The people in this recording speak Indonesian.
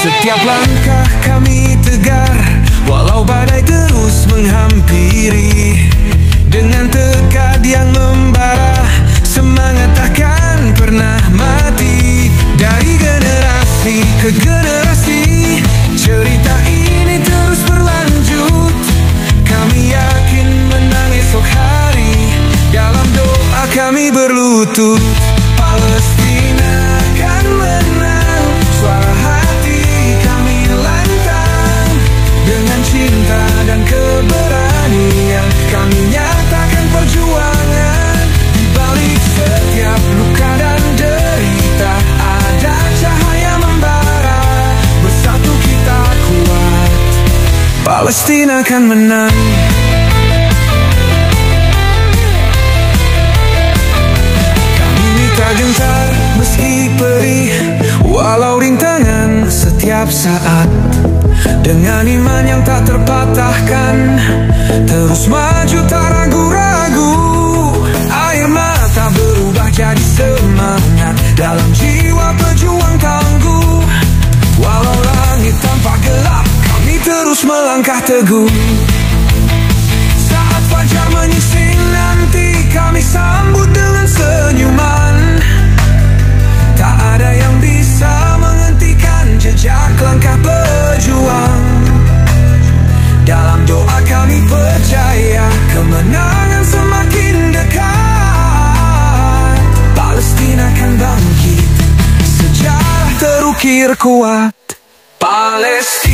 Setiap langkah kami tegar, walau badai terus menghampiri. Dengan tekad yang membara, semangat takkan pernah mati. Dari generasi ke generasi, cerita ini terus berlanjut. Kami yakin menang esok hari, dalam doa kami berlutut. Palestina akan menang, suara hati kami lantang. Dengan cinta dan keberanian, kami nyatakan perjuangan. Di balik setiap luka dan derita, ada cahaya membara. Bersatu kita kuat, Palestina akan menang. Gentar meski perih, walau rintangan setiap saat. Dengan iman yang tak terpatahkan, terus maju tak ragu-ragu. Air mata berubah jadi semangat dalam jiwa pejuang tangguh. Walau langit tampak gelap, kami terus melangkah teguh. Saat fajar menyingsing nanti, kami sambut dengan senyuman. Tak ada yang bisa menghentikan jejak langkah pejuang. Dalam doa kami percaya, kemenangan semakin dekat. Palestina akan bangkit, sejarah terukir kuat. Palestina